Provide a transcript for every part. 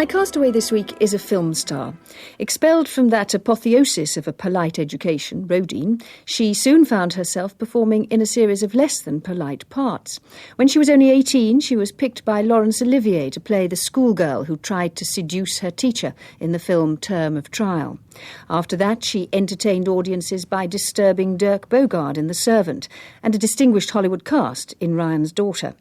My castaway this week is a film star. Expelled from that apotheosis of a polite education, Rodine, she soon found herself performing in a series of less than polite parts. When she was only 18, she was picked by Laurence Olivier to play the schoolgirl who tried to seduce her teacher in the film Term of Trial. After that, she entertained audiences by disturbing Dirk Bogarde in The Servant and a distinguished Hollywood cast in Ryan's Daughter.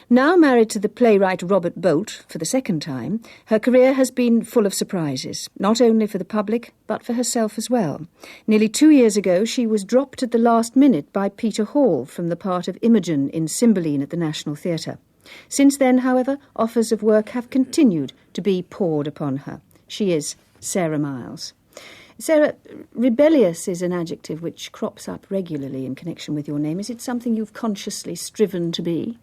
Now married to the playwright Robert Bolt for the second time, her career has been full of surprises, not only for the public, but for herself as well. Nearly 2 years ago, she was dropped at the last minute by Peter Hall from the part of Imogen in Cymbeline at the National Theatre. Since then, however, offers of work have continued to be poured upon her. She is Sarah Miles. Sarah, rebellious is an adjective which crops up regularly in connection with your name. Is it something you've consciously striven to be?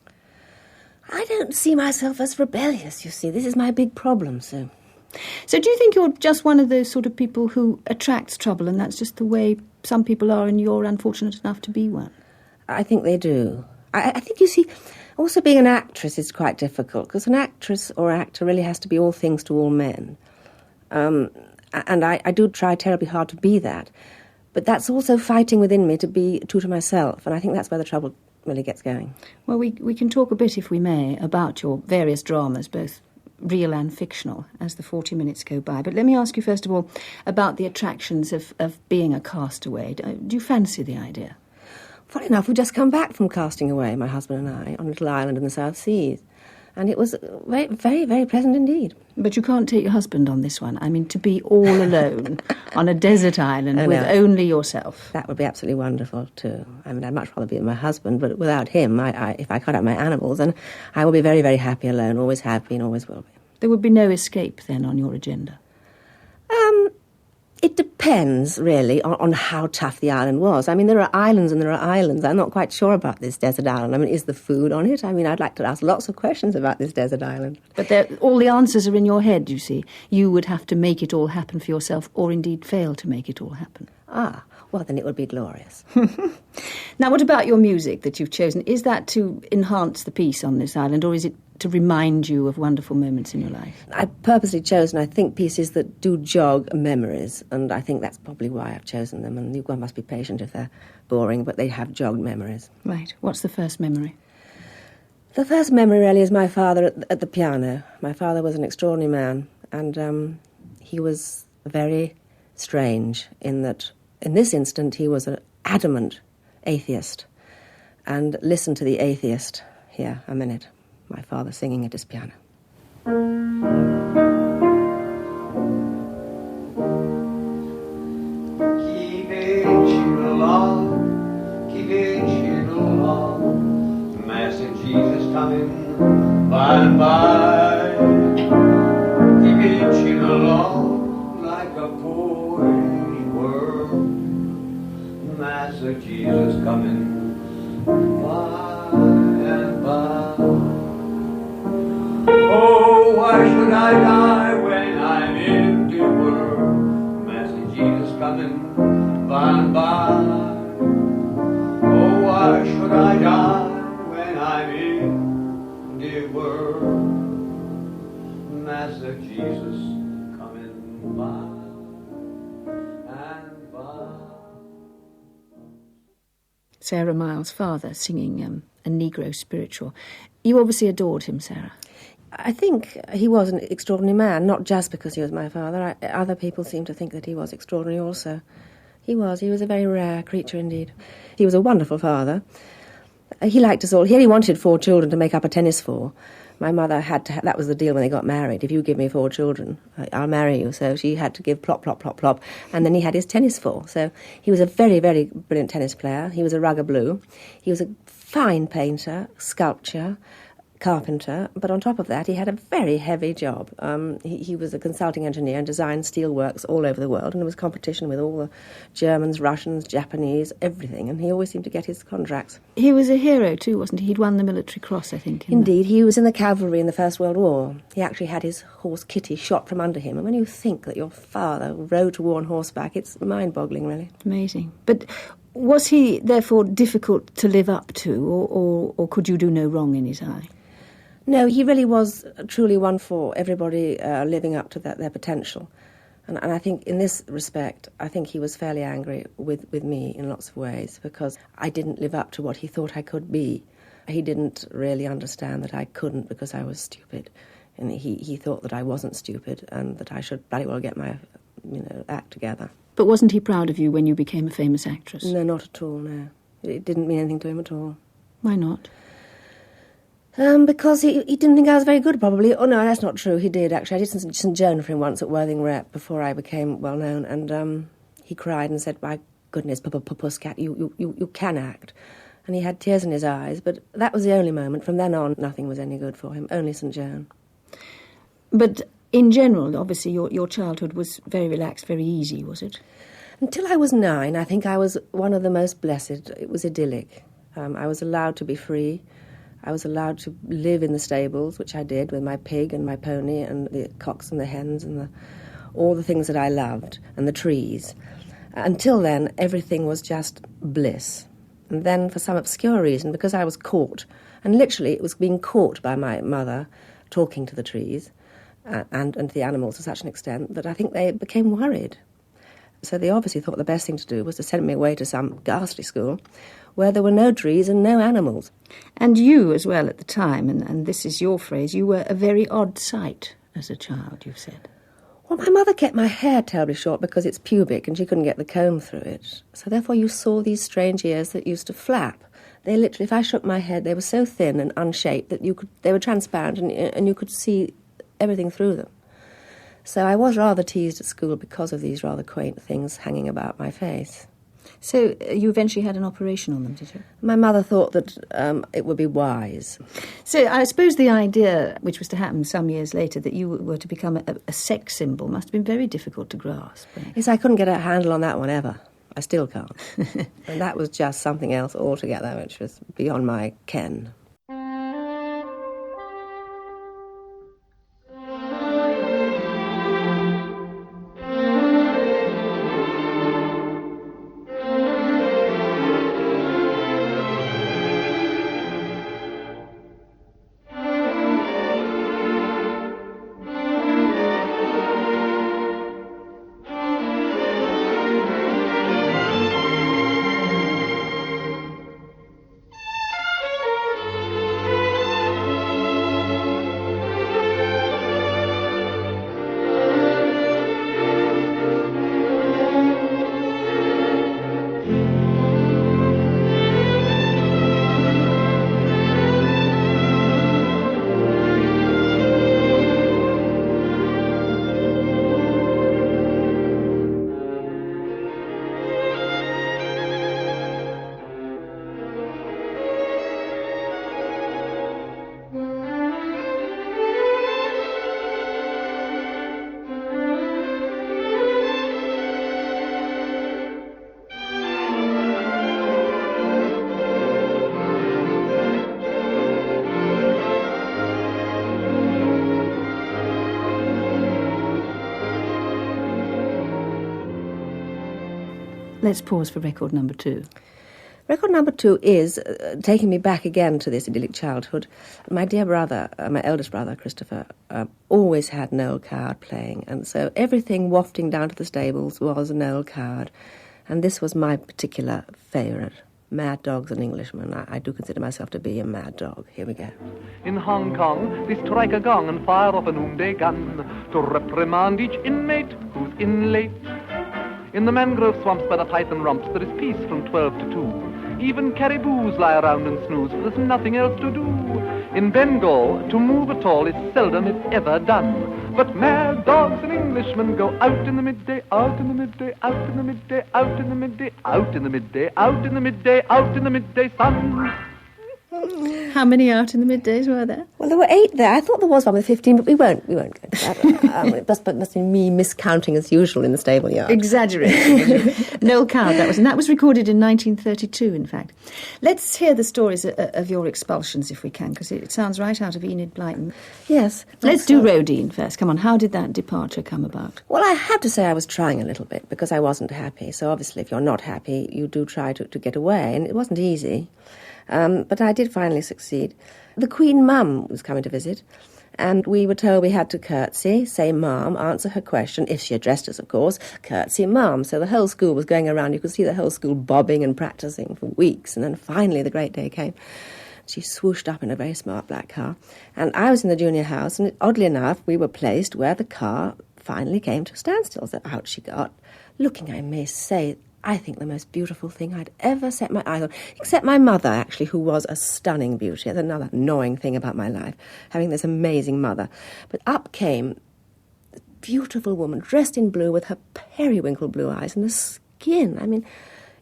I don't see myself as rebellious, you see. This is my big problem, Sue. So do you think you're just one of those sort of people who attracts trouble, and that's just the way some people are, and you're unfortunate enough to be one? I think they do. I think, you see, also being an actress is quite difficult, because an actress or actor really has to be all things to all men. And I do try terribly hard to be that. But that's also fighting within me to be true to myself, and I think that's where the trouble really gets going. Well, we can talk a bit, if we may, about your various dramas, both real and fictional, as the 40 minutes go by. But let me ask you, first of all, about the attractions of being a castaway. Do you fancy the idea? Funny enough, we've just come back from casting away, my husband and I, on a little island in the South Seas. And it was very, very, very pleasant indeed. But you can't take your husband on this one. I mean, to be all alone on a desert island with only yourself. That would be absolutely wonderful, too. I mean, I'd much rather be with my husband, but without him, if I cut out my animals, then I will be very, very happy alone, always have been, always will be. There would be no escape, then, on your agenda? It depends, really, on how tough the island was. I mean, there are islands and there are islands. I'm not quite sure about this desert island. I mean, is the food on it? I mean, I'd like to ask lots of questions about this desert island. But all the answers are in your head, you see. You would have to make it all happen for yourself, or indeed fail to make it all happen. Ah, well, then it would be glorious. Now, what about your music that you've chosen? Is that to enhance the peace on this island, or is it to remind you of wonderful moments in your life? I've purposely chosen, I think, pieces that do jog memories, and I think that's probably why I've chosen them. And one must be patient if they're boring, but they have jogged memories. Right. What's the first memory? The first memory, really, is my father at the piano. My father was an extraordinary man, and he was very strange in that, in this instant, he was an adamant atheist. And listen to the atheist here a minute. My father singing at his piano. Keep inching along, keep inching along, Master Jesus coming by and by. Keep inching along like a poor worm, Master Jesus coming by and by. Oh, why should I die when I'm in the world? Master Jesus coming by and by. Oh, why should I die when I'm in the world? Master Jesus coming by and by. Sarah Miles' father singing a Negro spiritual. You obviously adored him, Sarah. I think he was an extraordinary man, not just because he was my father. Other people seem to think that he was extraordinary also. He was a very rare creature indeed. He was a wonderful father. He liked us all. He only wanted 4 children to make up a tennis for. My mother had to, that was the deal when they got married. If you give me 4 children, I'll marry you. So she had to give plop, plop, plop, plop. And then he had his tennis for. So he was a very, very brilliant tennis player. He was a rugger blue. He was a fine painter, sculptor, carpenter, but on top of that he had a very heavy job. He was a consulting engineer and designed steelworks all over the world, and there was competition with all the Germans, Russians, Japanese, everything, and he always seemed to get his contracts. He was a hero too, wasn't he? He'd won the Military Cross, I think. Indeed, he was in the cavalry in the First World War. He actually had his horse Kitty shot from under him, and when you think that your father rode to war on horseback, it's mind-boggling, really. Amazing. But was he, therefore, difficult to live up to, or could you do no wrong in his eye? No, he really was truly one for everybody living up to their potential. And I think in this respect, I think he was fairly angry with me in lots of ways because I didn't live up to what he thought I could be. He didn't really understand that I couldn't because I was stupid. And he thought that I wasn't stupid and that I should bloody well get my act together. But wasn't he proud of you when you became a famous actress? No, not at all, no. It didn't mean anything to him at all. Why not? Because he didn't think I was very good, probably. Oh, no, that's not true. He did, actually. I did St Joan for him once at Worthing Rep before I became well-known, and he cried and said, "My goodness, Puscat, you can act." And he had tears in his eyes, but that was the only moment. From then on, nothing was any good for him, only St Joan. But in general, obviously, your childhood was very relaxed, very easy, was it? Until I was 9, I think I was one of the most blessed. It was idyllic. I was allowed to be free. I was allowed to live in the stables, which I did with my pig and my pony and the cocks and the hens and all the things that I loved, and the trees. Until then, everything was just bliss. And then, for some obscure reason, because I was caught, and literally it was being caught by my mother talking to the trees and the animals to such an extent that I think they became worried. So they obviously thought the best thing to do was to send me away to some ghastly school where there were no trees and no animals. And you as well at the time, and this is your phrase, you were a very odd sight as a child, you've said. Well, my mother kept my hair terribly short because it's pubic and she couldn't get the comb through it. So therefore you saw these strange ears that used to flap. They literally, if I shook my head, they were so thin and unshaped that they were transparent and you could see everything through them. So I was rather teased at school because of these rather quaint things hanging about my face. So you eventually had an operation on them, did you? My mother thought that it would be wise. So I suppose the idea, which was to happen some years later, that you were to become a sex symbol must have been very difficult to grasp. Yes, I couldn't get a handle on that one ever. I still can't. And that was just something else altogether, which was beyond my ken. Let's pause for record number 2. Record number 2 is taking me back again to this idyllic childhood. My dear brother, my eldest brother, Christopher, always had Noel Coward playing, and so everything wafting down to the stables was Noel Coward, and this was my particular favourite. Mad Dog's an Englishman. I do consider myself to be a mad dog. Here we go. In Hong Kong, they strike a gong and fire off a noonday gun to reprimand each inmate who's in late. In the mangrove swamps by the python romps, there is peace from 12 to 2. Even caribous lie around and snooze, for there's nothing else to do. In Bengal, to move at all is seldom, if ever, done. But mad dogs and Englishmen go out in the midday, out in the midday, out in the midday, out in the midday, out in the midday, out in the midday, out in the midday sun. How many out in the middays were there? Well, there were 8 there. I thought there was one with 15, but we won't go into that. It must be me miscounting as usual in the stable yard. Exaggerating. Noel Coward, that was recorded in 1932, in fact. Let's hear the stories of your expulsions, if we can, because it sounds right out of Enid Blyton. Yes. Let's do Rodine first. Come on, how did that departure come about? Well, I have to say I was trying a little bit, because I wasn't happy. So obviously, if you're not happy, you do try to get away, and it wasn't easy. But I did finally succeed. The Queen Mum was coming to visit, and we were told we had to curtsy, say ma'am, answer her question, if she addressed us, of course, curtsy ma'am. So the whole school was going around. You could see the whole school bobbing and practising for weeks, and then finally the great day came. She swooshed up in a very smart black car, and I was in the junior house, and oddly enough, we were placed where the car finally came to a standstill. So out she got, looking, I may say, I think the most beautiful thing I'd ever set my eyes on, except my mother, actually, who was a stunning beauty. That's another annoying thing about my life, having this amazing mother. But up came this beautiful woman, dressed in blue, with her periwinkle blue eyes, and the skin. I mean,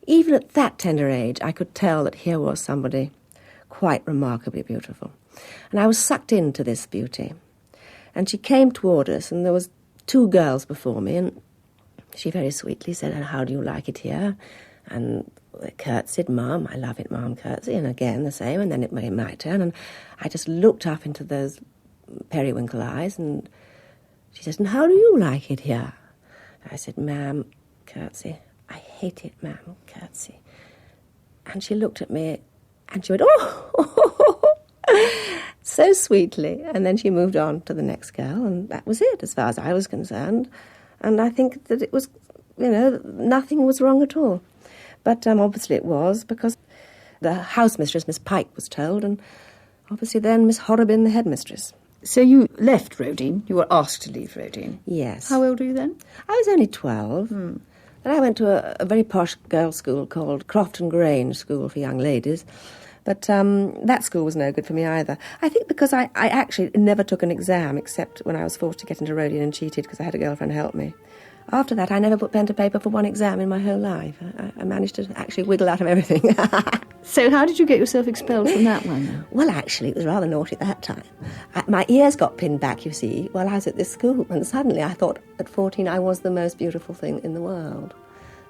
even at that tender age, I could tell that here was somebody quite remarkably beautiful. And I was sucked into this beauty. And she came toward us, and there was 2 girls before me, and she very sweetly said, "And how do you like it here?" And I curtsied, "Mum, I love it, Mum," curtsy, and again the same, and then it made my turn, and I just looked up into those periwinkle eyes, and she said, "And how do you like it here?" I said, "Ma'am," curtsy, "I hate it, ma'am," curtsy. And she looked at me, and she went, "Oh!" so sweetly, and then she moved on to the next girl, and that was it, as far as I was concerned. And I think that it was, nothing was wrong at all. But obviously it was, because the house mistress, Miss Pike, was told, and obviously then Miss Horrobin, the headmistress. So you left Rodine. You were asked to leave Rodine. Yes. How old were you then? I was only 12. Then I went to a very posh girls' school called Crofton Grange School for Young Ladies. But that school was no good for me either. I think because I actually never took an exam, except when I was forced to get into Rodine and cheated because I had a girlfriend help me. After that, I never put pen to paper for one exam in my whole life. I managed to actually wiggle out of everything. So how did you get yourself expelled from that one, then? Well, actually, it was rather naughty at that time. My ears got pinned back, you see, while I was at this school, and suddenly I thought at 14 I was the most beautiful thing in the world.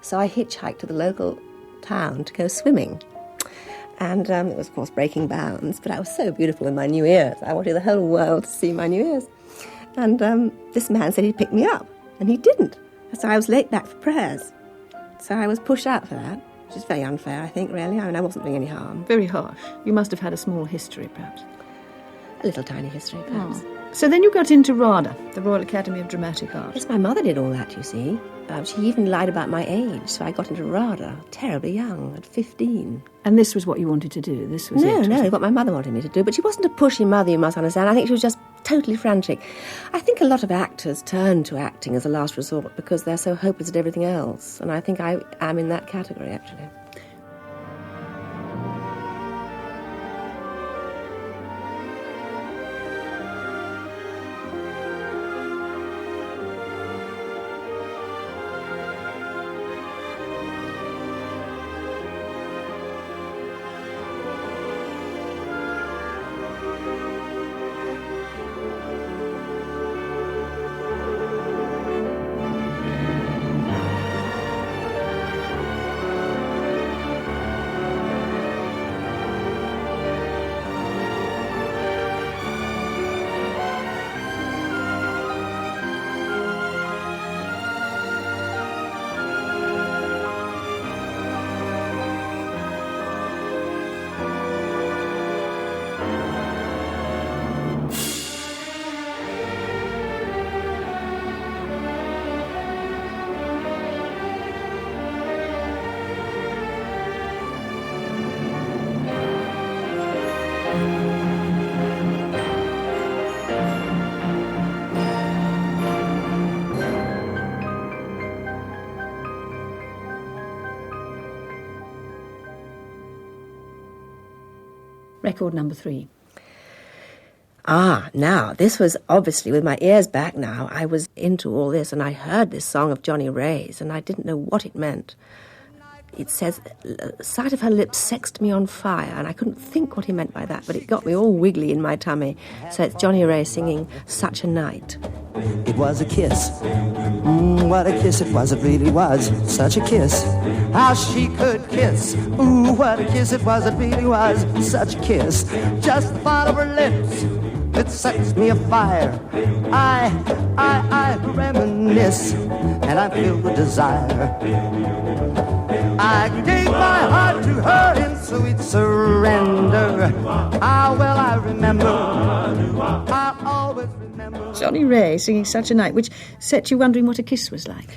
So I hitchhiked to the local town to go swimming. And it was, of course, breaking bounds, but I was so beautiful in my new ears. I wanted the whole world to see my new ears. And this man said he'd pick me up, and he didn't. So I was late back for prayers. So I was pushed out for that, which is very unfair, I think, really. I mean, I wasn't doing any harm. Very harsh. You must have had a small history, perhaps. A little tiny history, perhaps. Oh. So then you got into RADA, the Royal Academy of Dramatic Art. Yes, my mother did all that, you see. She even lied about my age, so I got into RADA terribly young, at 15. And this was what you wanted to do? This was No, what my mother wanted me to do. But she wasn't a pushy mother, you must understand. I think she was just totally frantic. I think a lot of actors turn to acting as a last resort because they're so hopeless at everything else. And I think I am in that category, actually. Record number 3. Now, this was obviously, with my ears back now, I was into all this, and I heard this song of Johnny Ray's, and I didn't know what it meant. It says, "Sight of her lips sexed me on fire," and I couldn't think what he meant by that, but it got me all wiggly in my tummy. So it's Johnny Ray singing "Such a Night." It was a kiss. What a kiss it was, it really was. Such a kiss. How she could kiss. Ooh, what a kiss it was, it really was. Such a kiss. Just the thought of her lips, it sets me afire. I reminisce, and I feel the desire. I gave my heart to her in sweet surrender. Ah, well, I remember. I'll always remember. Johnny Ray singing Such a Night, which set you wondering what a kiss was like.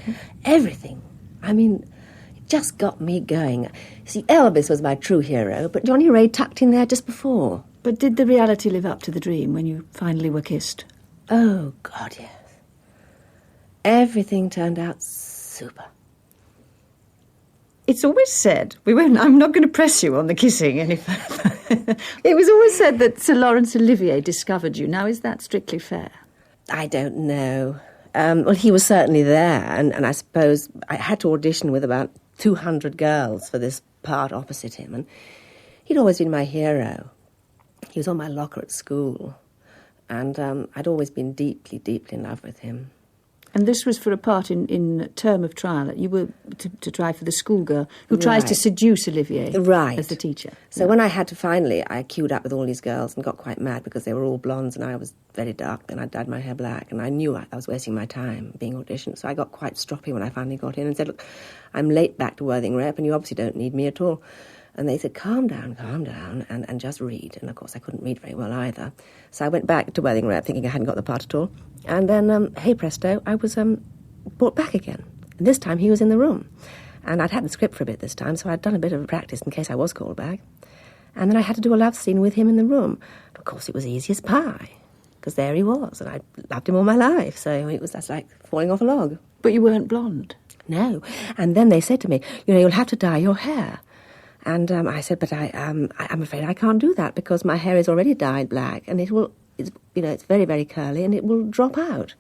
Everything. I mean, it just got me going. See, Elvis was my true hero, but Johnny Ray tucked in there just before. But did the reality live up to the dream when you finally were kissed? Oh, God, yes. Everything turned out super. It's always said, I'm not going to press you on the kissing any further. It was always said that Sir Laurence Olivier discovered you. Now, is that strictly fair? I don't know. Well, he was certainly there, and I suppose I had to audition with about 200 girls for this part opposite him, and he'd always been my hero. He was on my locker at school, and I'd always been deeply, deeply in love with him. And this was for a part in Term of Trial. You were to try for the schoolgirl who tries to seduce Olivier as the teacher. So when I had to finally, I queued up with all these girls and got quite mad because they were all blondes and I was very dark and I dyed my hair black and I knew I was wasting my time being auditioned. So I got quite stroppy when I finally got in and said, look, I'm late back to Worthing Rep and you obviously don't need me at all. And they said, calm down, and just read. And, of course, I couldn't read very well either. So I went back to Worthing Rep thinking I hadn't got the part at all. And then, hey presto, I was brought back again. And this time he was in the room. And I'd had the script for a bit this time, so I'd done a bit of practice in case I was called back. And then I had to do a love scene with him in the room. And of course, it was easy as pie, because there he was. And I loved him all my life, so that's like falling off a log. But you weren't blonde? No. And then they said to me, you'll have to dye your hair. And I said, but I'm afraid I can't do that because my hair is already dyed black and it's very, very curly and it will drop out.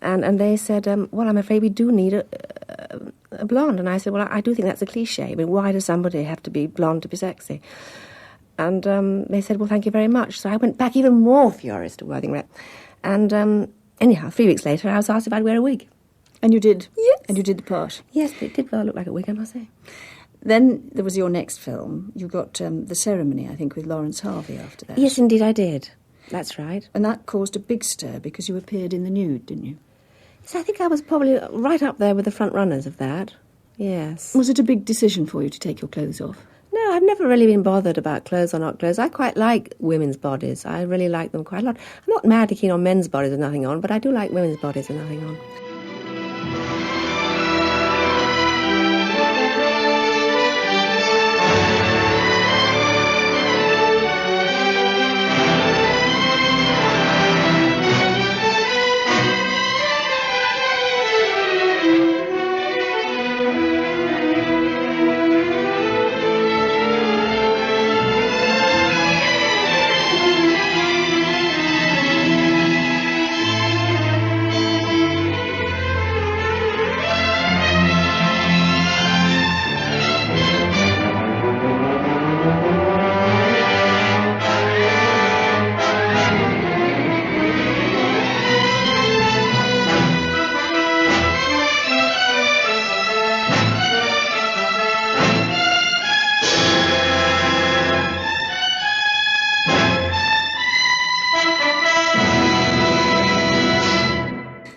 And they said, well, I'm afraid we do need a blonde. And I said, well, I do think that's a cliche. I mean, why does somebody have to be blonde to be sexy? And they said, well, thank you very much. So I went back even more furious to Worthing Rep. And anyhow, 3 weeks later, I was asked if I'd wear a wig. And you did? Yes. And you did the part? Yes, but it did well look like a wig, I must say. Then there was your next film. You got The Ceremony, I think, with Lawrence Harvey after that. Yes, indeed, I did. That's right. And that caused a big stir because you appeared in the nude, didn't you? So I think I was probably right up there with the front runners of that. Yes. Was it a big decision for you to take your clothes off? No, I've never really been bothered about clothes or not clothes. I quite like women's bodies. I really like them quite a lot. I'm not madly keen on men's bodies with nothing on, but I do like women's bodies with nothing on.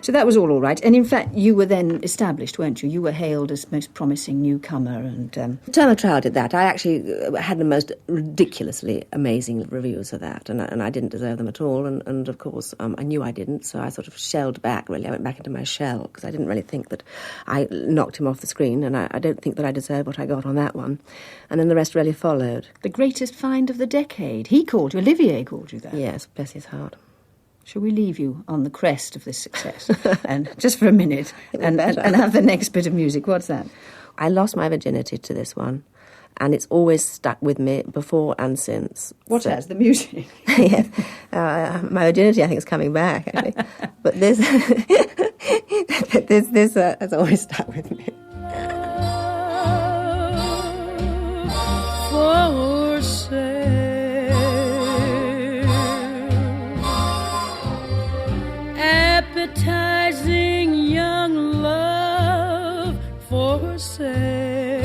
So that was all right. And in fact, you were then established, weren't you? You were hailed as most promising newcomer and... Term of Trial did that. I actually had the most ridiculously amazing reviews of that, and I didn't deserve them at all, and of course, I knew I didn't, so I sort of shelled back, really. I went back into my shell, because I didn't really think that I knocked him off the screen, and I don't think that I deserved what I got on that one. And then the rest really followed. The greatest find of the decade. He called you, Olivier called you that. Yes, bless his heart. Shall we leave you on the crest of this success? And just for a minute, and have the next bit of music. What's that? I lost my virginity to this one, and it's always stuck with me before and since. What has? The music? Yes. My virginity, I think, is coming back, actually. But this has always stuck with me. For sale. Appetizing young love for sale.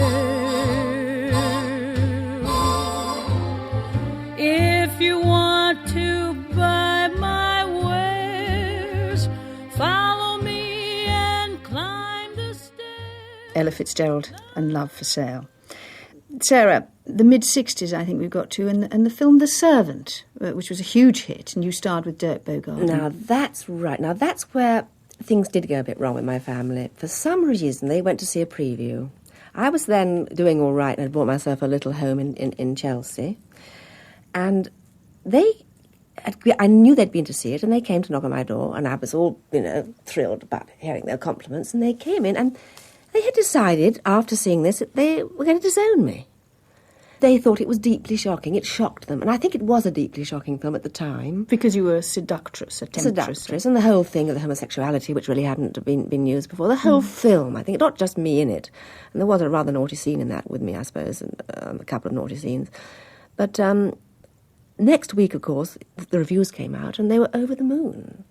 If you want to buy my wares, follow me and climb the stairs. Ella Fitzgerald and Love for Sale. Sarah, the mid-60s, I think we've got to, and the film The Servant, which was a huge hit, and you starred with Dirk Bogarde. Now, that's right. Now, that's where things did go a bit wrong with my family. For some reason, they went to see a preview. I was then doing all right, and had bought myself a little home in Chelsea. And I knew they'd been to see it, and they came to knock on my door, and I was all, thrilled about hearing their compliments, and they came in, and they had decided, after seeing this, that they were going to disown me. They thought it was deeply shocking. It shocked them. And I think it was a deeply shocking film at the time. Because you were a seductress, a temptress. Seductress, and the whole thing of the homosexuality, which really hadn't been used before. The whole film, I think, not just me in it. And there was a rather naughty scene in that with me, I suppose, and a couple of naughty scenes. But next week, of course, the reviews came out, and they were over the moon.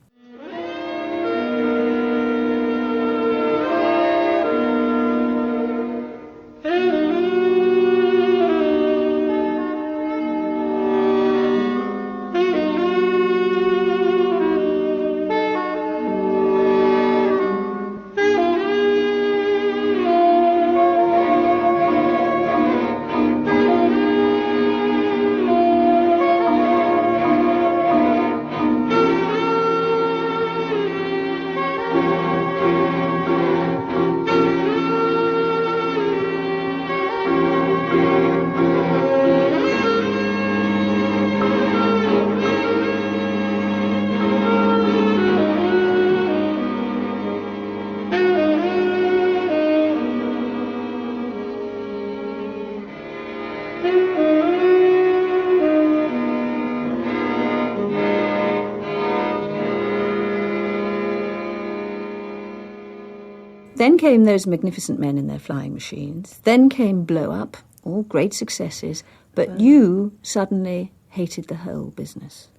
Then came those magnificent men in their flying machines. Then came Blow Up, all great successes. But you suddenly hated the whole business.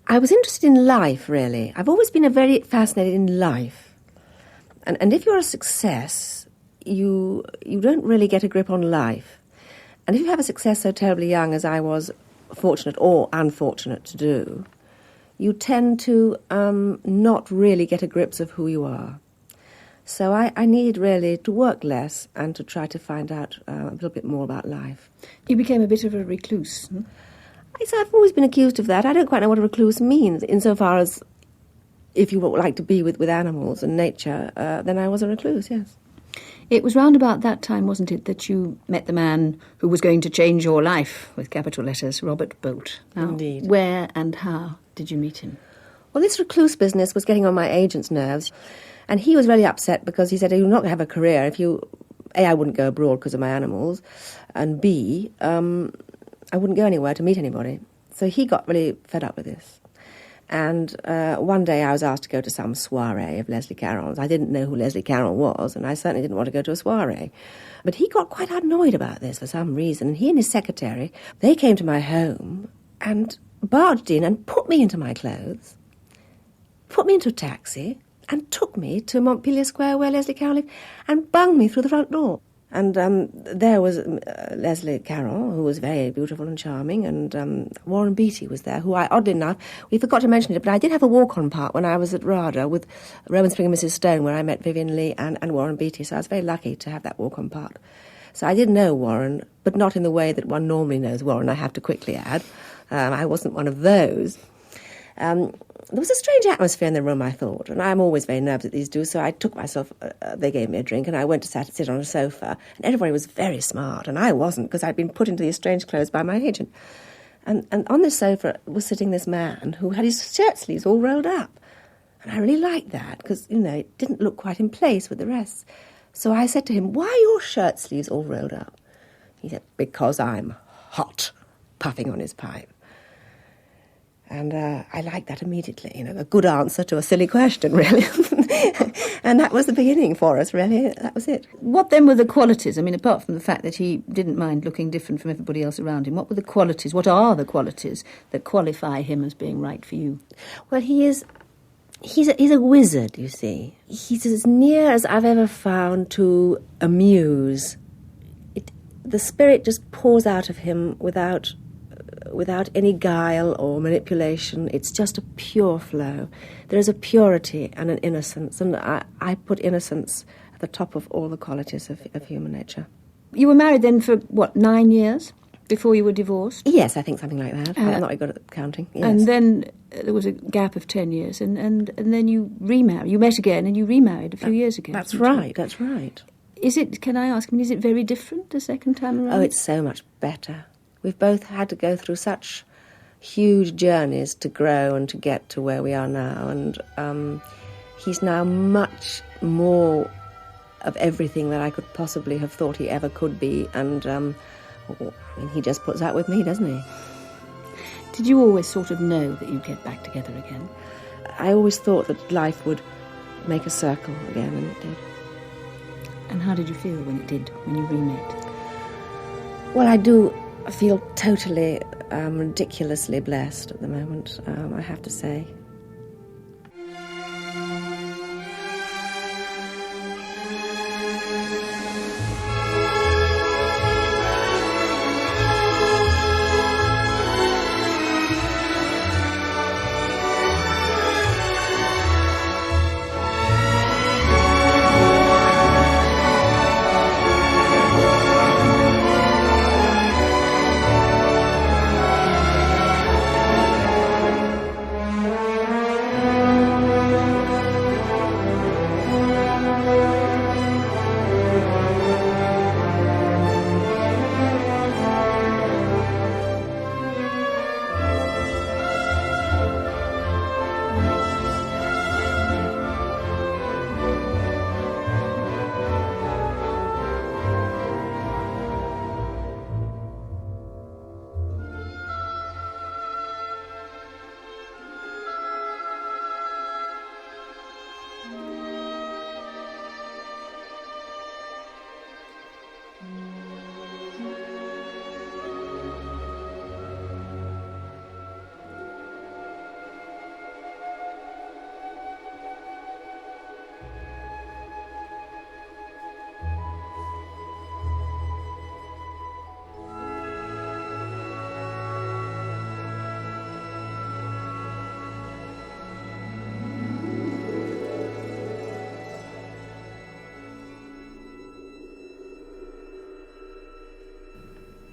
I was interested in life, really. I've always been very fascinated in life. And if you're a success, you don't really get a grip on life. And if you have a success so terribly young as I was fortunate or unfortunate to do, you tend to not really get a grip of who you are. So I needed really to work less and to try to find out a little bit more about life. You became a bit of a recluse. Hmm? I've always been accused of that. I don't quite know what a recluse means, insofar as if you like to be with animals and nature, then I was a recluse, yes. It was round about that time, wasn't it, that you met the man who was going to change your life, with capital letters, Robert Bolt. Now, indeed. Where and how did you meet him? Well, this recluse business was getting on my agent's nerves, and he was really upset because he said, you're not going to have a career if you... A, I wouldn't go abroad because of my animals, and B, I wouldn't go anywhere to meet anybody. So he got really fed up with this. And one day I was asked to go to some soiree of Leslie Carroll's. I didn't know who Leslie Carroll was, and I certainly didn't want to go to a soiree. But he got quite annoyed about this for some reason. And he and his secretary, they came to my home and barged in and put me into my clothes, put me into a taxi, and took me to Montpelier Square where Leslie Carroll lived, and bunged me through the front door. And there was Leslie Carroll, who was very beautiful and charming, and Warren Beatty was there, who I, oddly enough, we forgot to mention it, but I did have a walk-on part when I was at RADA with Rowan Spring and Mrs. Stone, where I met Vivian Leigh and Warren Beatty, so I was very lucky to have that walk-on part. So I did know Warren, but not in the way that one normally knows Warren, I have to quickly add. I wasn't one of those. There was a strange atmosphere in the room, I thought, and I'm always very nervous at these do, so I took myself, they gave me a drink, and I went to sit on a sofa, and everybody was very smart, and I wasn't, because I'd been put into these strange clothes by my agent. And on this sofa was sitting this man who had his shirt sleeves all rolled up, and I really liked that, because, it didn't look quite in place with the rest. So I said to him, why are your shirt sleeves all rolled up? He said, because I'm hot, puffing on his pipe. And I liked that immediately, a good answer to a silly question, really. And that was the beginning for us, really. That was it. What then were the qualities? I mean, apart from the fact that he didn't mind looking different from everybody else around him, what were the qualities, what are the qualities that qualify him as being right for you? Well, he's a wizard, you see. He's as near as I've ever found to a muse. The spirit just pours out of him without any guile or manipulation. It's just a pure flow. There is a purity and an innocence, and I put innocence at the top of all the qualities of human nature. You were married then for, 9 years before you were divorced? Yes, I think something like that. I'm not very good at counting. Yes. And then there was a gap of 10 years, and then you remarried. You met again and you remarried a few years ago. That's right, that's right. Can I ask, is it very different the second time around? Oh, it's so much better. We've both had to go through such huge journeys to grow and to get to where we are now, and he's now much more of everything that I could possibly have thought he ever could be, and he just puts up with me, doesn't he? Did you always sort of know that you'd get back together again? I always thought that life would make a circle again, and it did. And how did you feel when it did, when you re-met? Well, I do feel totally, ridiculously blessed at the moment, I have to say.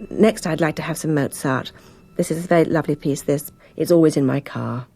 Next, I'd like to have some Mozart. This is a very lovely piece, this. It's always in my car.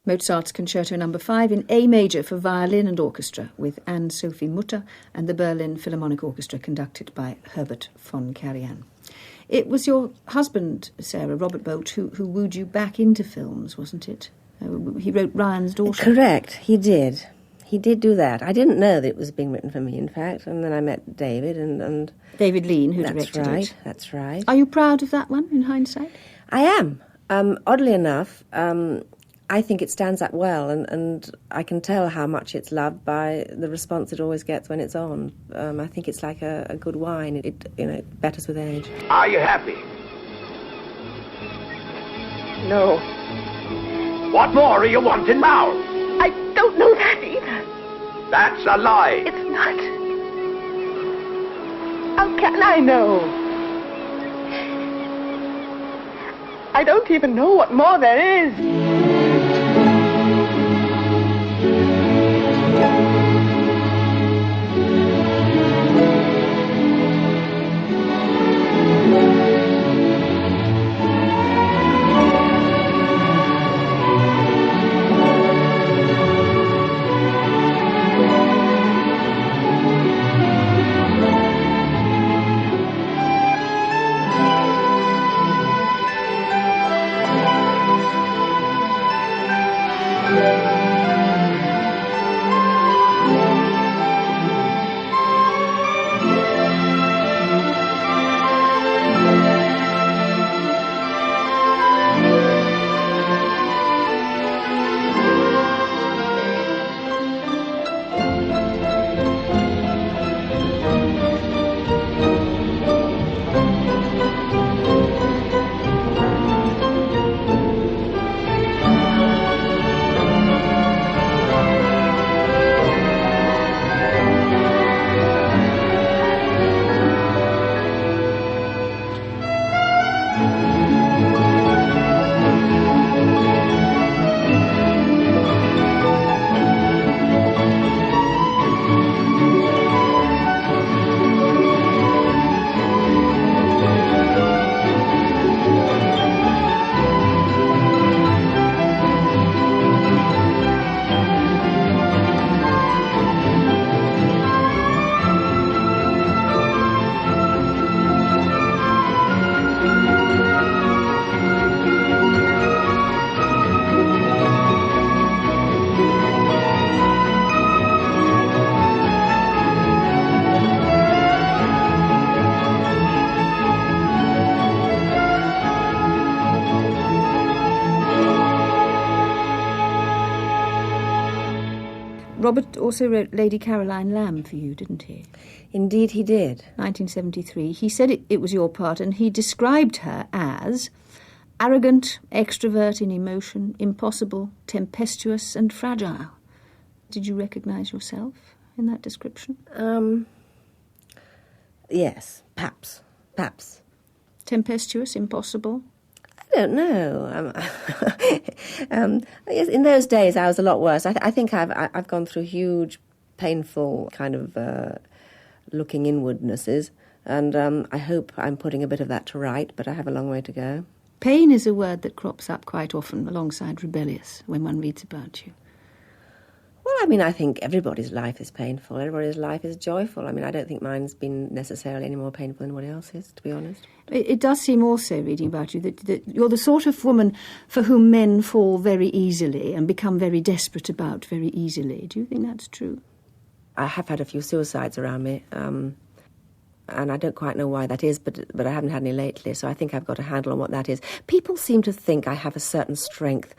Mozart's Concerto No. 5 in A major for violin and orchestra with Anne-Sophie Mutter and the Berlin Philharmonic Orchestra conducted by Herbert von Karajan. It was your husband, Sarah, Robert Bolt, who wooed you back into films, wasn't it? He wrote Ryan's Daughter. Correct, he did. He did do that. I didn't know that it was being written for me, in fact, and then I met David and David Lean, who that's directed right, it. That's right. Are you proud of that one, in hindsight? I am. Oddly enough, I think it stands up well, and I can tell how much it's loved by the response it always gets when it's on. I think it's like a good wine. It betters with age. Are you happy? No. What more are you wanting now? I don't know that either. That's a lie. It's not. How can I know? I don't even know what more there is. Robert also wrote Lady Caroline Lamb for you, didn't he? Indeed he did. 1973. He said it was your part, and he described her as arrogant, extrovert in emotion, impossible, tempestuous and fragile. Did you recognise yourself in that description? Yes, perhaps. Tempestuous, impossible? I don't know. Yes, in those days I was a lot worse. I think I've gone through huge, painful kind of looking inwardnesses, and I hope I'm putting a bit of that to right, but I have a long way to go. Pain is a word that crops up quite often alongside rebellious when one reads about you. Well, I mean, I think everybody's life is painful. Everybody's life is joyful. I mean, I don't think mine's been necessarily any more painful than anybody else's, to be honest. It does seem also, reading about you, that you're the sort of woman for whom men fall very easily and become very desperate about very easily. Do you think that's true? I have had a few suicides around me, and I don't quite know why that is, but I haven't had any lately, so I think I've got a handle on what that is. People seem to think I have a certain strength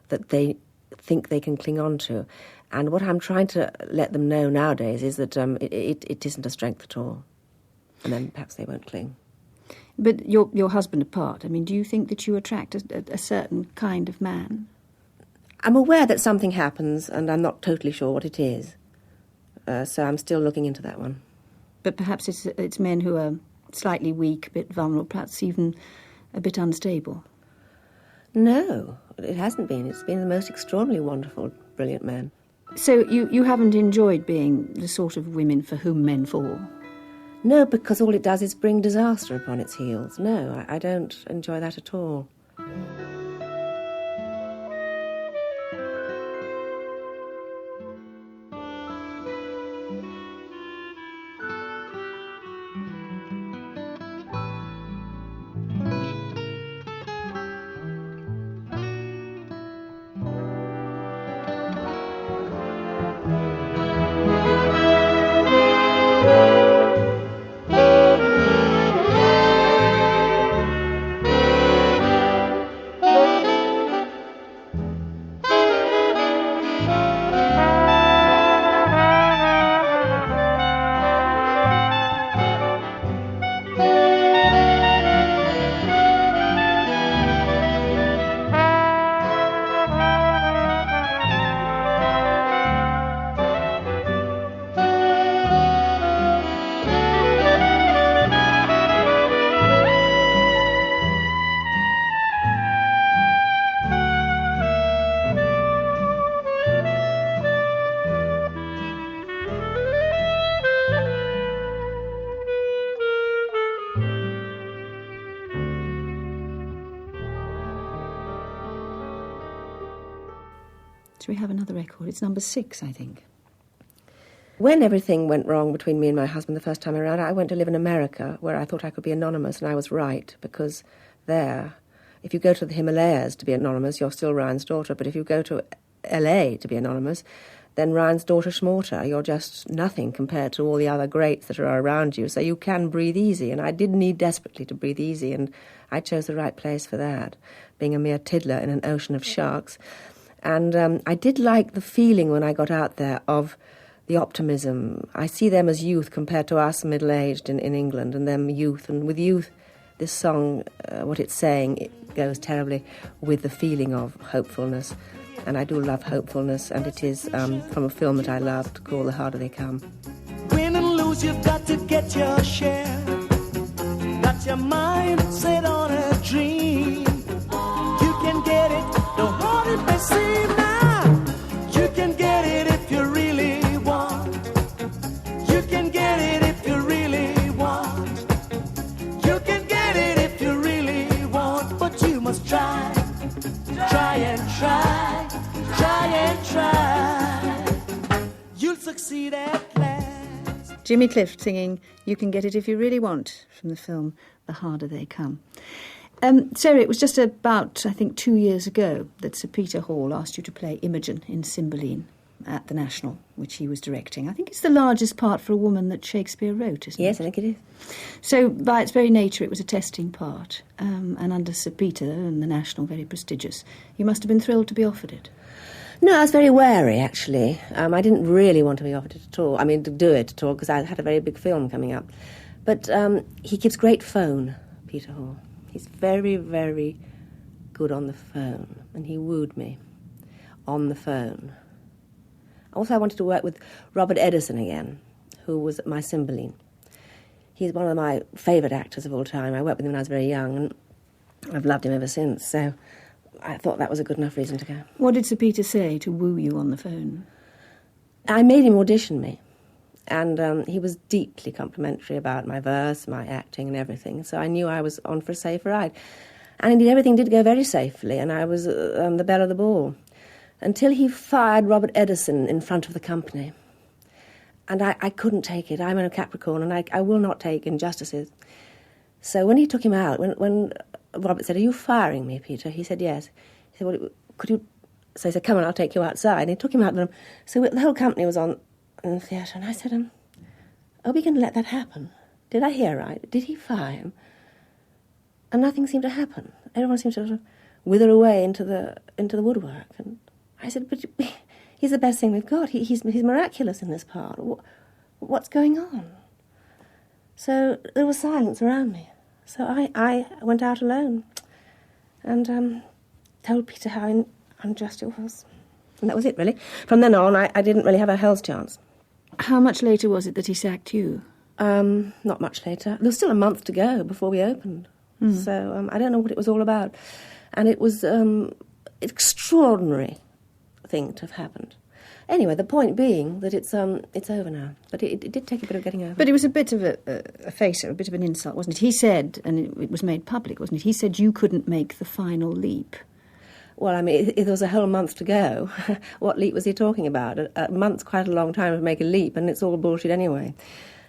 that they think they can cling on to, and what I'm trying to let them know nowadays is that it isn't a strength at all, and then perhaps they won't cling. But your husband apart, I mean, do you think that you attract a certain kind of man? I'm aware that something happens, and I'm not totally sure what it is, so I'm still looking into that one. But perhaps it's men who are slightly weak, a bit vulnerable, perhaps even a bit unstable. No, it hasn't been. It's been the most extraordinarily wonderful, brilliant men. So you haven't enjoyed being the sort of women for whom men fall? No, because all it does is bring disaster upon its heels. No, I don't enjoy that at all. So we have another record. It's number 6, I think. When everything went wrong between me and my husband the first time around, I went to live in America, where I thought I could be anonymous, and I was right, because there, if you go to the Himalayas to be anonymous, you're still Ryan's daughter, but if you go to LA to be anonymous, then Ryan's daughter schmorter, you're just nothing compared to all the other greats that are around you, so you can breathe easy, and I did need desperately to breathe easy, and I chose the right place for that, being a mere tiddler in an ocean of sharks. And I did like the feeling when I got out there of the optimism. I see them as youth compared to us middle-aged in England, and them youth. And with youth, this song, what it's saying, it goes terribly with the feeling of hopefulness. And I do love hopefulness, and it is from a film that I loved called The Harder They Come. Win and lose, you've got to get your share. Got your mind set on a dream. You can get it, no hard it may seem now. You can get it if you really want. You can get it if you really want. You can get it if you really want. But you must try, try and try, try and try. You'll succeed at last. Jimmy Clift singing You Can Get It If You Really Want from the film The Harder They Come. Sarah, it was just about, I think, 2 years ago that Sir Peter Hall asked you to play Imogen in Cymbeline at the National, which he was directing. I think it's the largest part for a woman that Shakespeare wrote, isn't it? Yes, I think it is. So, by its very nature, it was a testing part, and under Sir Peter and the National, very prestigious. You must have been thrilled to be offered it. No, I was very wary, actually. I didn't really want to be offered it at all. I mean, to do it at all, because I had a very big film coming up. But he keeps great phone, Peter Hall. He's very, very good on the phone, and he wooed me on the phone. Also, I wanted to work with Robert Edison again, who was my Cymbeline. He's one of my favourite actors of all time. I worked with him when I was very young, and I've loved him ever since, so I thought that was a good enough reason to go. What did Sir Peter say to woo you on the phone? I made him audition me, and he was deeply complimentary about my verse, my acting and everything, so I knew I was on for a safe ride. And indeed, everything did go very safely, and I was the belle of the ball, until he fired Robert Edison in front of the company. And I couldn't take it. I'm a Capricorn, and I will not take injustices. So when he took him out, when Robert said, "Are you firing me, Peter?" He said, "Yes." He said, "Well, could you..." So he said, "Come on, I'll take you outside." And he took him out. So the whole company was on in the theatre, and I said, "Are we going to let that happen? Did I hear right? Did he fire him?" And nothing seemed to happen. Everyone seemed to sort of wither away into the woodwork. And I said, "But he's the best thing we've got. He's miraculous in this part. What's going on?" So there was silence around me. So I went out alone and told Peter how unjust it was. And that was it, really. From then on, I didn't really have a hell's chance. How much later was it that he sacked you? Not much later. There was still a month to go before we opened. So I don't know what it was all about. And it was an extraordinary thing to have happened. Anyway, the point being that it's over now. But it did take a bit of getting over. But it was a bit of a facer, a bit of an insult, wasn't it? He said, and it was made public, wasn't it? He said you couldn't make the final leap. Well, I mean, if there was a whole month to go, what leap was he talking about? A month's quite a long time to make a leap, and it's all bullshit anyway.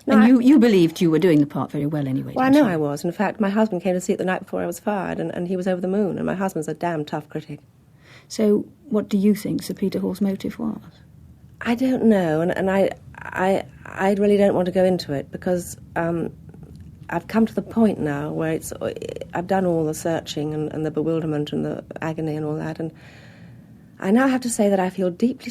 No, and you believed you were doing the part very well anyway, Well, I know you? I was. In fact, my husband came to see it the night before I was fired, and he was over the moon, and my husband's a damn tough critic. So what do you think Sir Peter Hall's motive was? I don't know, and I really don't want to go into it, because I've come to the point now where I've done all the searching and the bewilderment and the agony and all that, and I now have to say that I feel deeply,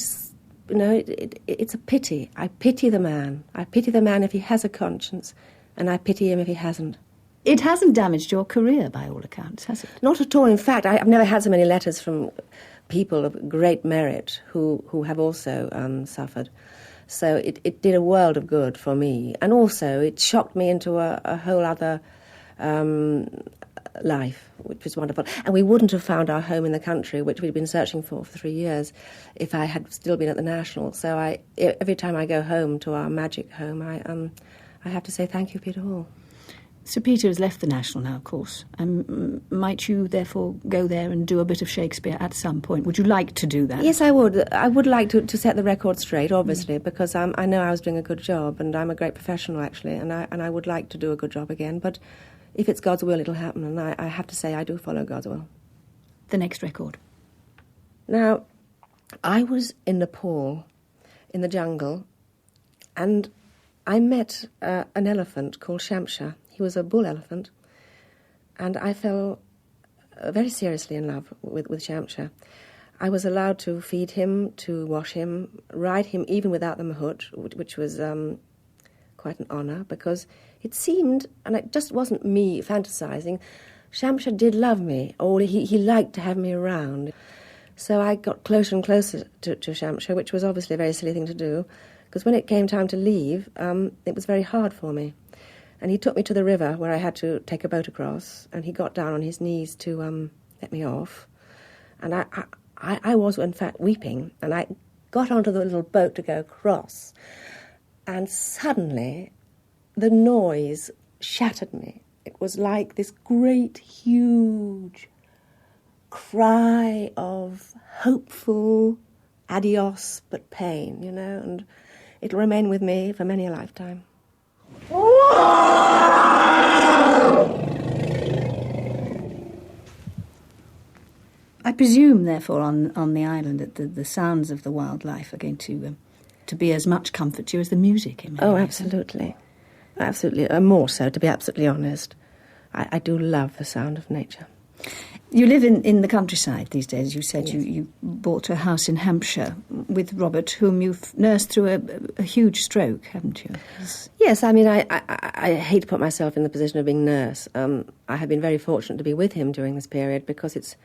it's a pity. I pity the man. I pity the man if he has a conscience, and I pity him if he hasn't. It hasn't damaged your career, by all accounts, has it? Not at all. In fact, I've never had so many letters from people of great merit who have also suffered. So it did a world of good for me. And also it shocked me into a whole other life, which was wonderful. And we wouldn't have found our home in the country, which we'd been searching for 3 years, if I had still been at the National. So every time I go home to our magic home, I have to say thank you, Peter Hall. Sir Peter has left the National now, of course. Might you, therefore, go there and do a bit of Shakespeare at some point? Would you like to do that? Yes, I would. I would like to set the record straight, obviously, because I know I was doing a good job, and I'm a great professional, actually, and I would like to do a good job again. But if it's God's will, it'll happen, and I have to say I do follow God's will. The next record. Now, I was in Nepal, in the jungle, and I met an elephant called Shamsha. He was a bull elephant, and I fell very seriously in love with Shamsha. I was allowed to feed him, to wash him, ride him even without the mahout, which was quite an honour, because it seemed, and it just wasn't me fantasising, Shamsha did love me, or he liked to have me around. So I got closer and closer to Shamsha, which was obviously a very silly thing to do, because when it came time to leave, it was very hard for me. And he took me to the river where I had to take a boat across, and he got down on his knees to let me off. And I was, in fact, weeping, and I got onto the little boat to go across, and suddenly the noise shattered me. It was like this great, huge cry of hopeful adios but pain, and it'll remain with me for many a lifetime. I presume, therefore, on the island that the sounds of the wildlife are going to be as much comfort to you as the music. Oh, absolutely. Absolutely. More so, to be absolutely honest. I do love the sound of nature. You live in the countryside these days. You said you bought a house in Hampshire with Robert, whom you've nursed through a huge stroke, haven't you? Yes, I mean, I hate to put myself in the position of being nurse. I have been very fortunate to be with him during this period because it's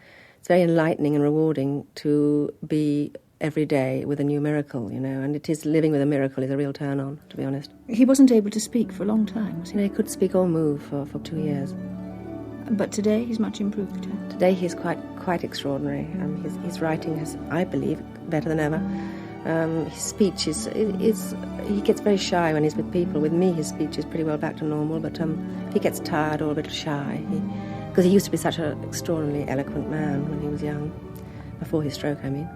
very enlightening and rewarding to be every day with a new miracle, you know, and it is living with a miracle is a real turn-on, to be honest. He wasn't able to speak for a long time, was he? You know, he could speak or move for 2 years. But today he's much improved. Today he's quite extraordinary. His writing is, I believe, better than ever. His speech is he gets very shy when he's with people. With me, his speech is pretty well back to normal, but he gets tired or a bit shy. Because he used to be such an extraordinarily eloquent man when he was young, before his stroke, I mean.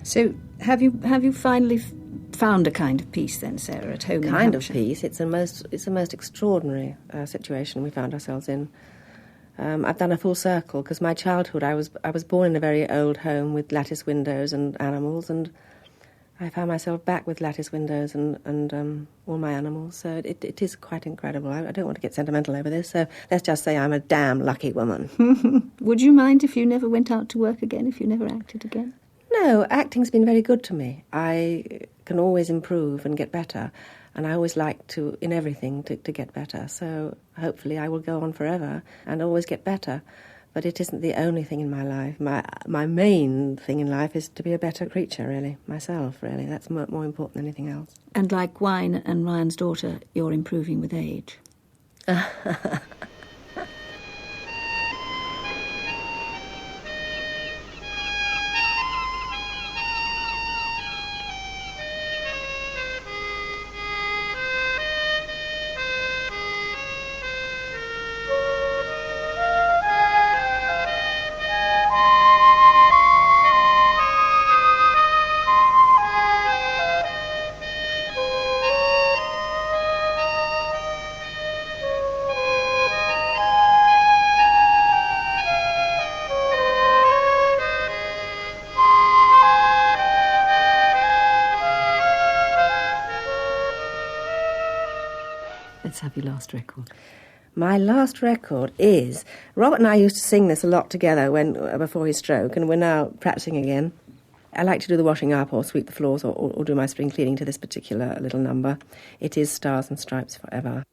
So have you finally found a kind of peace then, Sarah, at home in Kind of Hampshire? peace. It's a most extraordinary situation we found ourselves in. I've done a full circle because my childhood, I was born in a very old home with lattice windows and animals, and I found myself back with lattice windows and all my animals. So it is quite incredible. I don't want to get sentimental over this. So let's just say I'm a damn lucky woman. Would you mind if you never went out to work again, if you never acted again? No, acting's been very good to me. I can always improve and get better, and I always like to, in everything, to get better. So hopefully I will go on forever and always get better. But it isn't the only thing in my life. My main thing in life is to be a better creature, really, myself, really. That's more important than anything else. And like Wine and Ryan's daughter, you're improving with age. Let's have your last record. My last record is... Robert and I used to sing this a lot together before his stroke, and we're now practicing again. I like to do the washing up or sweep the floors or do my spring cleaning to this particular little number. It is Stars and Stripes Forever.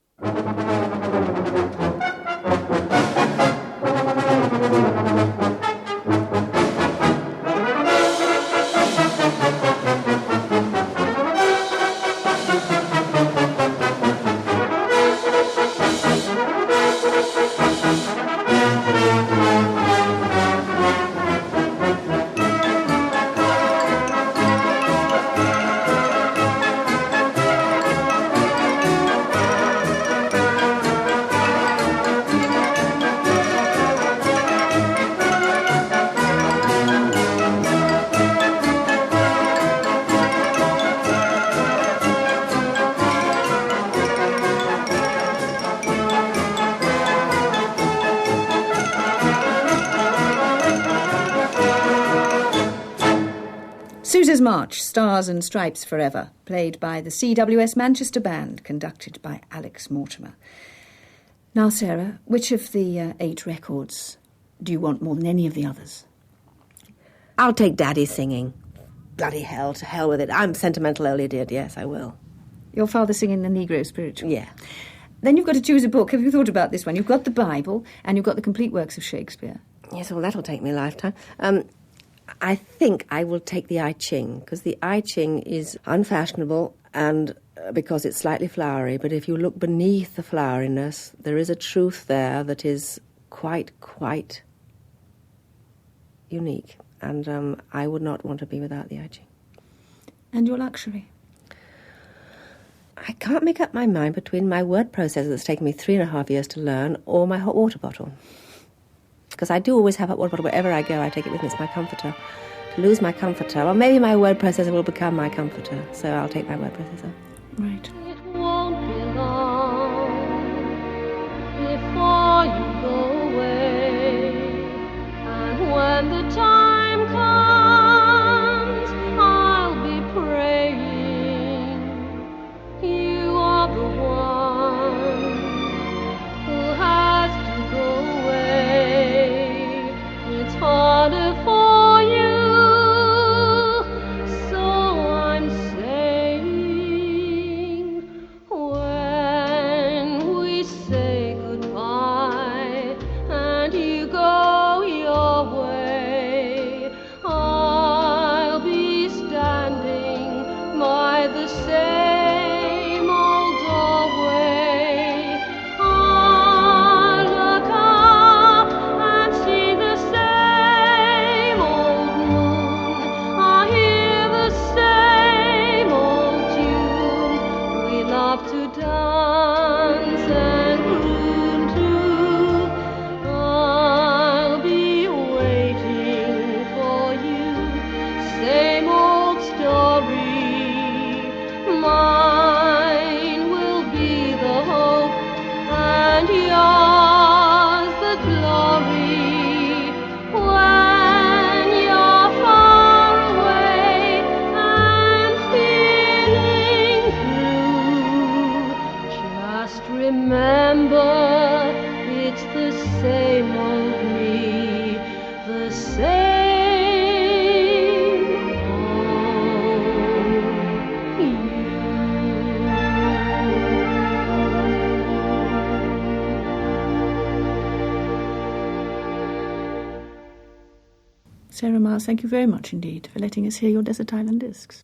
Winter's March, Stars and Stripes Forever, played by the CWS Manchester Band, conducted by Alex Mortimer. Now, Sarah, which of the 8 records do you want more than any of the others? I'll take Daddy singing. Bloody hell, to hell with it. I'm sentimental only, dear. Yes, I will. Your father singing the Negro Spiritual? Yeah. Then you've got to choose a book. Have you thought about this one? You've got the Bible and you've got the complete works of Shakespeare. Yes, well, that'll take me a lifetime. I think I will take the I Ching, because the I Ching is unfashionable and because it's slightly flowery, but if you look beneath the floweriness, there is a truth there that is quite unique, and I would not want to be without the I Ching. And your luxury? I can't make up my mind between my word processor that's taken me 3.5 years to learn or my hot water bottle. Because I do always have a hot water bottle wherever I go. I take it with me. It's my comforter. To lose my comforter, or maybe my word processor will become my comforter. So I'll take my word processor. Right. It won't be long before you go away, and when the time comes, I'll be praying. You are the one who has to go away. It's harder for you, so I'm saying, when we say goodbye and you go your way, I'll be standing by the same old doorway. I'll look up and see the same old moon. I hear the same old tune. We love to dance and croon to. I'll be waiting for you. Same old story. Mine will be the hope, and yours the glory. When you're far away and feeling blue, just remember it's the same old me, the same old you. Sarah Miles, thank you very much indeed for letting us hear your Desert Island Discs.